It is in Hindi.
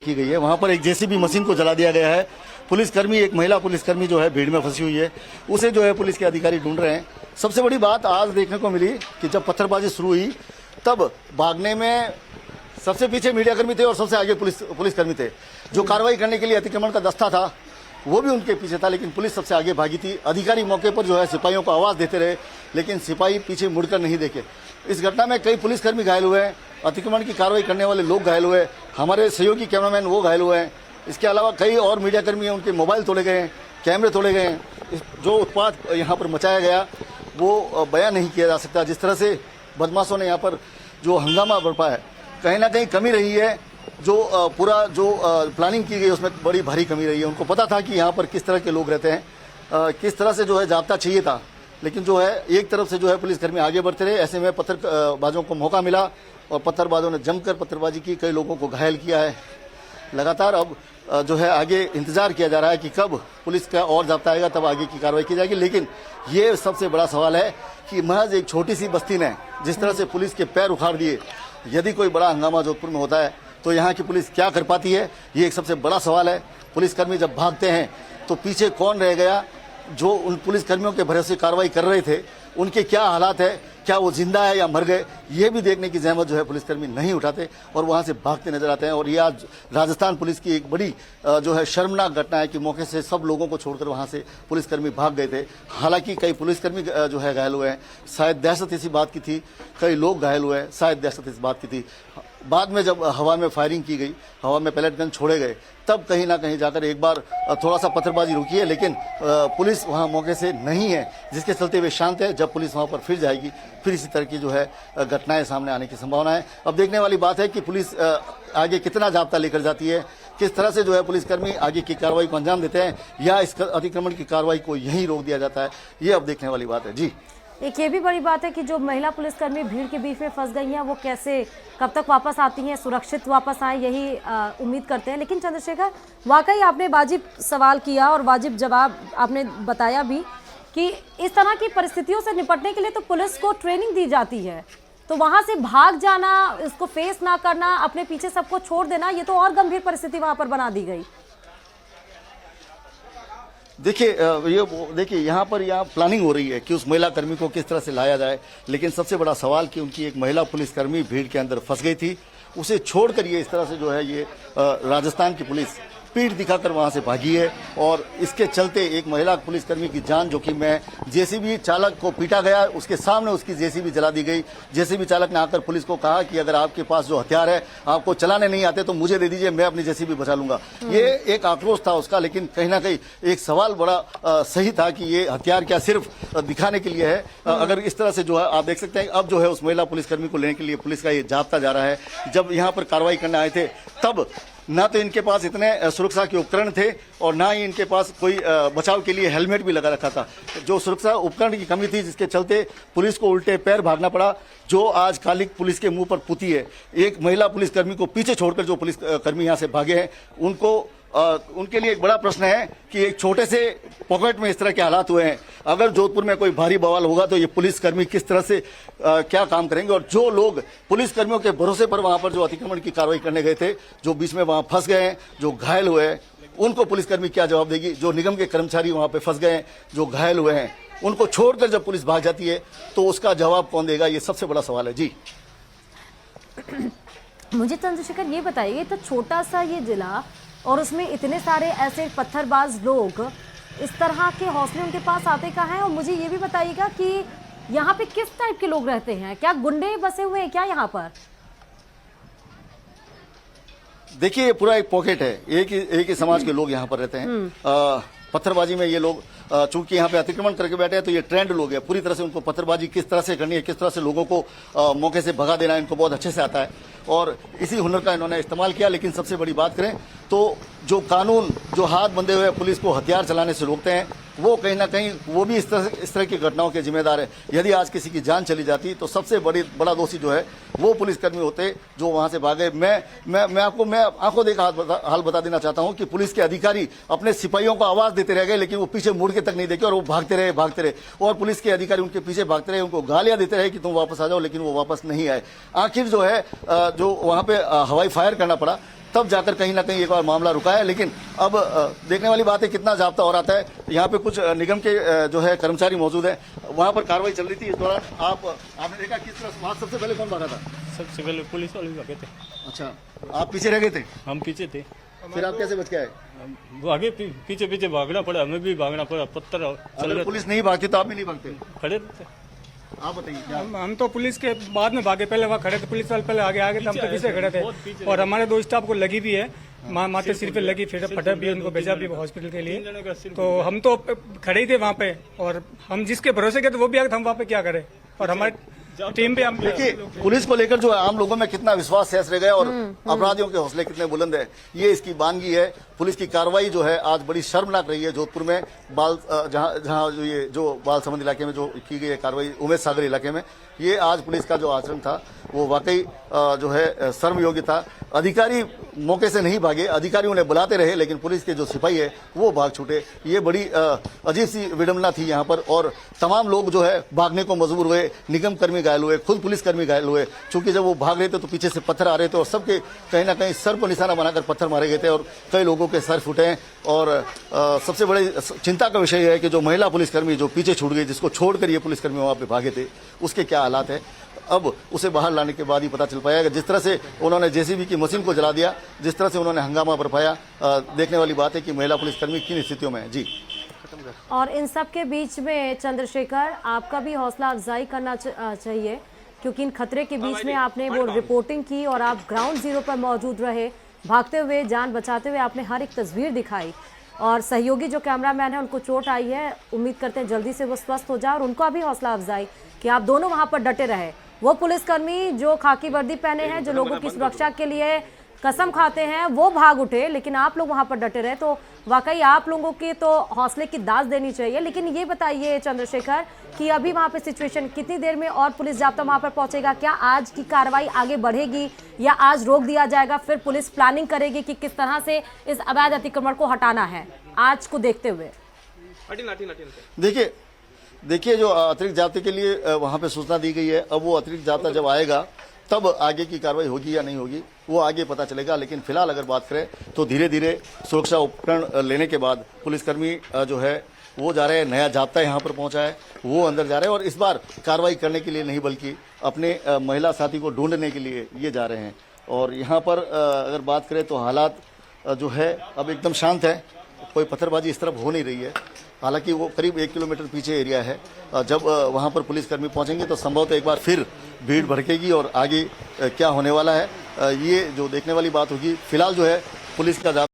की गई है। वहां पर एक जेसीबी मशीन को जला दिया गया है। पुलिसकर्मी, एक महिला पुलिसकर्मी जो है भीड़ में फंसी हुई है, उसे जो है पुलिस के अधिकारी ढूंढ रहे हैं। सबसे बड़ी बात आज देखने को मिली कि जब पत्थरबाजी शुरू हुई तब भागने में सबसे पीछे मीडियाकर्मी थे और सबसे आगे पुलिसकर्मी थे। जो कार्रवाई करने के लिए अतिक्रमण का दस्ता था वो भी उनके पीछे था, लेकिन पुलिस सबसे आगे भागी थी। अधिकारी मौके पर जो है सिपाहियों को आवाज देते रहे, लेकिन सिपाही पीछे मुड़कर नहीं देखे। इस घटना में कई पुलिसकर्मी घायल हुए हैं, अतिक्रमण की कार्रवाई करने वाले लोग घायल हुए, हमारे सहयोगी कैमरामैन वो घायल हुए हैं। इसके अलावा कई और मीडियाकर्मी हैं, उनके मोबाइल तोड़े गए हैं, कैमरे तोड़े गए हैं। जो उत्पात यहाँ पर मचाया गया वो बयान नहीं किया जा सकता। जिस तरह से बदमाशों ने यहाँ पर जो हंगामा बरपा है, कहीं ना कहीं कमी रही है। जो पूरा जो प्लानिंग की गई उसमें बड़ी भारी कमी रही है। उनको पता था कि यहाँ पर किस तरह के लोग रहते हैं, किस तरह से जो है जाब्ता चाहिए था, लेकिन जो है एक तरफ से जो है पुलिसकर्मी आगे बढ़ते रहे। ऐसे में पत्थरबाजों को मौका मिला और पत्थरबाजों ने जमकर पत्थरबाजी की, कई लोगों को घायल किया है। लगातार अब जो है आगे इंतजार किया जा रहा है कि कब पुलिस का और जाब्ता आएगा, तब आगे की कार्रवाई की जाएगी। लेकिन ये सबसे बड़ा सवाल है कि महज एक छोटी सी बस्ती ने जिस तरह से पुलिस के पैर उखाड़ दिए, यदि कोई बड़ा हंगामा जोधपुर में होता है तो यहाँ की पुलिस क्या कर पाती है, ये एक सबसे बड़ा सवाल है। पुलिसकर्मी जब भागते हैं तो पीछे कौन रह गया? जो उन पुलिसकर्मियों के भरोसे कार्रवाई कर रहे थे उनके क्या हालात है, क्या वो जिंदा है या मर गए, ये भी देखने की जहमत जो है पुलिसकर्मी नहीं उठाते और वहां से भागते नजर आते हैं। और ये आज राजस्थान पुलिस की एक बड़ी जो है शर्मनाक घटना है कि मौके से सब लोगों को छोड़कर वहां से पुलिसकर्मी भाग गए थे। हालांकि कई पुलिसकर्मी जो है घायल हुए हैं। शायद दहशत इसी बात की थी, कई लोग घायल हुए हैं, शायद दहशत इस बात की थी। बाद में जब हवा में फायरिंग की गई, हवा में पैलेट गन छोड़े गए, तब कहीं ना कहीं जाकर एक बार थोड़ा सा पत्थरबाजी रुकी है, लेकिन पुलिस वहां मौके से नहीं है, जिसके चलते वे शांत है। जब पुलिस वहां पर फिर जाएगी फिर इसी तरह की जो है घटनाएं सामने आने की संभावना है। अब देखने वाली बात है कि पुलिस आगे कितना जाब्ता लेकर जाती है, किस तरह से जो है पुलिसकर्मी आगे की कार्रवाई को अंजाम देते हैं, या इस अतिक्रमण की कार्रवाई को यहीं रोक दिया जाता है, ये अब देखने वाली बात है। जी, एक ये भी बड़ी बात है कि जो महिला पुलिसकर्मी भीड़ के बीच में फंस गई हैं, वो कैसे कब तक वापस आती हैं, सुरक्षित वापस आए, यही उम्मीद करते हैं। लेकिन चंद्रशेखर, वाकई आपने वाजिब सवाल किया और वाजिब जवाब आपने बताया भी कि इस तरह की परिस्थितियों से निपटने के लिए तो पुलिस को ट्रेनिंग दी जाती है, तो वहां से भाग जाना, इसको फेस ना करना, अपने पीछे सबको छोड़ देना, ये तो और गंभीर परिस्थिति वहां पर बना दी गई। देखिए यहाँ प्लानिंग हो रही है कि उस महिला कर्मी को किस तरह से लाया जाए, लेकिन सबसे बड़ा सवाल कि उनकी एक महिला पुलिसकर्मी भीड़ के अंदर फंस गई थी, उसे छोड़कर ये इस तरह से जो है ये राजस्थान की पुलिस पीठ दिखाकर वहां से भागी है। और इसके चलते एक महिला पुलिसकर्मी की जान जोखिम में है। जेसीबी चालक को पीटा गया, उसके सामने उसकी जेसीबी जला दी गई। जेसीबी चालक ने आकर पुलिस को कहा कि अगर आपके पास जो हथियार है आपको चलाने नहीं आते तो मुझे दे दीजिए, मैं अपनी जेसीबी बचा लूंगा। ये एक आक्रोश था उसका, लेकिन कहीं ना कहीं एक सवाल बड़ा सही था कि ये हथियार क्या सिर्फ दिखाने के लिए है? अगर इस तरह से जो है आप देख सकते हैं, अब जो है उस महिला पुलिसकर्मी को लेने के लिए पुलिस का ये जाब्ता जा रहा है। जब यहाँ पर कार्रवाई करने आए थे तब ना तो इनके पास इतने सुरक्षा के उपकरण थे और ना ही इनके पास कोई बचाव के लिए हेलमेट भी लगा रखा था। जो सुरक्षा उपकरण की कमी थी, जिसके चलते पुलिस को उल्टे पैर भागना पड़ा। जो आज कालिक पुलिस के मुंह पर पुती है, एक महिला पुलिसकर्मी को पीछे छोड़कर जो पुलिसकर्मी यहाँ से भागे हैं, उनके लिए एक बड़ा प्रश्न है कि एक छोटे से पॉकेट में इस तरह के हालात हुए हैं। अगर जोधपुर में कोई भारी बवाल होगा तो ये पुलिसकर्मी किस तरह से क्या काम करेंगे? और जो लोग पुलिसकर्मियों के भरोसे पर वहां पर जो अतिक्रमण की कार्रवाई करने गए थे, जो बीच में वहां फंस गए हैं, जो घायल हुए हैं, उनको पुलिसकर्मी क्या जवाब देगी? जो निगम के कर्मचारी वहां पे फंस गए हैं, जो घायल हुए हैं, उनको छोड़कर जब पुलिस भाग जाती है तो उसका जवाब कौन देगा? ये सबसे बड़ा सवाल है। जी, मुझे चंद्रशेखर ये बताइए, तो छोटा सा ये जिला और उसमें इतने सारे ऐसे पत्थरबाज लोग, इस तरह के हौसले उनके पास आते कहाँ हैं? और मुझे ये भी बताइएगा कि यहाँ पे किस टाइप के लोग रहते हैं? क्या गुंडे बसे हुए हैं क्या यहाँ पर? देखिए, ये पूरा एक पॉकेट है, एक ही समाज के लोग यहाँ पर रहते हैं। पत्थरबाजी में ये लोग चूंकि यहाँ पे अतिक्रमण करके बैठे हैं तो ये ट्रेंड लोग हैं। पूरी तरह से उनको पत्थरबाजी किस तरह से करनी है, किस तरह से लोगों को मौके से भगा देना है, इनको बहुत अच्छे से आता है और इसी हुनर का इन्होंने इस्तेमाल किया। लेकिन सबसे बड़ी बात करें तो जो कानून, जो हाथ बंधे हुए पुलिस को हथियार चलाने से रोकते हैं, वो कहीं ना कहीं वो भी इस तरह की घटनाओं के जिम्मेदार है। यदि आज किसी की जान चली जाती तो सबसे बड़ा दोषी जो है वो पुलिसकर्मी होते जो वहां से भागे। मैं आंखों देखा हाल बता देना चाहता हूं कि पुलिस के अधिकारी अपने सिपाहियों को आवाज देते रह गए, लेकिन वो पीछे मुड़ के तक नहीं देखे और वो भागते रहे और पुलिस के अधिकारी उनके पीछे भागते रहे, उनको गालियां देते रहे कि तुम वापस आ जाओ, लेकिन वो वापस नहीं आए। आखिर जो है जो वहां पे हवाई फायर करना पड़ा, तब जाकर कहीं ना कहीं एक बार मामला रुका है। लेकिन अब देखने वाली बात है कितना जाब्ता और आता है। यहाँ पे कुछ निगम के जो है कर्मचारी मौजूद है, वहाँ पर कार्रवाई चल रही थी। इस दौरान आपने देखा किस तरह वहाँ सबसे पहले कौन भागा था? सबसे पहले पुलिस वाले भागे थे। अच्छा, आप पीछे रह गए थे? हम पीछे थे। फिर आप कैसे बच के आए? वो आगे पीछे पीछे भागना पड़ा, हमें भी भागना पड़ा। पत्थर चल अगर रहे पुलिस नहीं भागती तो आप भी नहीं भागते? खड़े थे। आप बताइए क्या? हम तो पुलिस के बाद में भागे, पहले वहाँ खड़े थे, पुलिस वाले पहले आगे आगे थे, हम तो पीछे खड़े थे। और हमारे दो स्टाफ को लगी भी है, माथे सिर पे लगी, फिर फटा भी, उनको भेजा भी हॉस्पिटल के लिए। तो हम तो खड़े ही थे वहाँ पे, और हम जिसके भरोसे गए थे वो भी आगे, हम वहाँ पे क्या करें। और हमारे टीम पे हम देखिए पुलिस को लेकर जो है आम लोगों में कितना विश्वास शेष रह गया और अपराधियों के हौसले कितने बुलंद है, ये इसकी बानगी है। पुलिस की कार्रवाई जो है आज बड़ी शर्मनाक रही है। जोधपुर में जहां जो बाल समंद इलाके में जो की गई है कार्रवाई, उमेश सागर इलाके में, ये आज पुलिस का जो आचरण था वो वाकई जो है शर्म योग्य था। अधिकारी मौके से नहीं भागे, अधिकारी उन्हें बुलाते रहे, लेकिन पुलिस के जो सिपाही है वो भाग छूटे। ये बड़ी अजीब सी विडंबना थी यहाँ पर, और तमाम लोग जो है भागने को मजबूर हुए। निगम कर्मी घायल हुए, खुद पुलिसकर्मी घायल हुए, क्योंकि जब वो भाग रहे थे तो पीछे से पत्थर आ रहे थे और सबके कहीं ना कहीं सर को निशाना बनाकर पत्थर मारे गए थे और कई लोगों के सर फूटे हैं। और सबसे बड़ी चिंता का विषय है कि जो महिला पुलिसकर्मी जो पीछे छूट गई, जिसको छोड़कर ये पुलिसकर्मी वहाँ पे भागे थे, उसके क्या हालात है अब उसे बाहर लाने के बाद ही पता चल पाएगा। जिस तरह से उन्होंने जेसीबी की मशीन को जला दिया, जिस तरह से उन्होंने हंगामा बरपाया, देखने वाली बात है कि महिला पुलिसकर्मी किन स्थितियों में है। जी, और इन सब के बीच में चंद्रशेखर, आपका भी हौसला अफजाई करना चाहिए, क्योंकि इन खतरे के बीच में आपने वो रिपोर्टिंग की और आप ग्राउंड जीरो पर मौजूद रहे, भागते हुए, जान बचाते हुए आपने हर एक तस्वीर दिखाई। और सहयोगी जो कैमरामैन है उनको चोट आई है, उम्मीद करते हैं जल्दी से वो स्वस्थ हो जाए, और उनका भी हौसला अफजाई कि आप दोनों वहां पर डटे रहे। वो पुलिसकर्मी जो खाकी वर्दी पहने हैं, जो लोगों की सुरक्षा के लिए कसम खाते हैं, वो भाग उठे, लेकिन आप लोग वहां पर डटे रहे, तो वाकई आप लोगों की तो हौसले की दाद देनी चाहिए। लेकिन ये बताइए चंद्रशेखर कि अभी वहां पे सिचुएशन, कितनी देर में और पुलिस जाब्ता वहां पर पहुंचेगा? क्या आज की कार्रवाई आगे बढ़ेगी या आज रोक दिया जाएगा? फिर पुलिस प्लानिंग करेगी कि किस तरह से इस अवैध अतिक्रमण को हटाना है आज को देखते हुए? देखिए जो अतिरिक्त जाब्ते के लिए वहां पे सूचना दी गई है, अब वो अतिरिक्त जाब्ता जब आएगा तब आगे की कार्रवाई होगी या नहीं होगी वो आगे पता चलेगा। लेकिन फिलहाल अगर बात करें तो धीरे धीरे सुरक्षा उपकरण लेने के बाद पुलिसकर्मी जो है वो जा रहे हैं, नया जाब्ता यहाँ पर पहुंचा है, वो अंदर जा रहे हैं और इस बार कार्रवाई करने के लिए नहीं बल्कि अपने महिला साथी को ढूंढने के लिए ये जा रहे हैं। और यहाँ पर अगर बात करें तो हालात जो है अब एकदम शांत है, कोई पत्थरबाजी इस तरफ हो नहीं रही है। हालांकि वो करीब 1 किलोमीटर पीछे एरिया है। जब वहाँ पर पुलिसकर्मी पहुँचेंगे तो संभवतः एक बार फिर भीड़ भड़केगी और आगे क्या होने वाला है ये जो देखने वाली बात होगी। फिलहाल जो है पुलिस का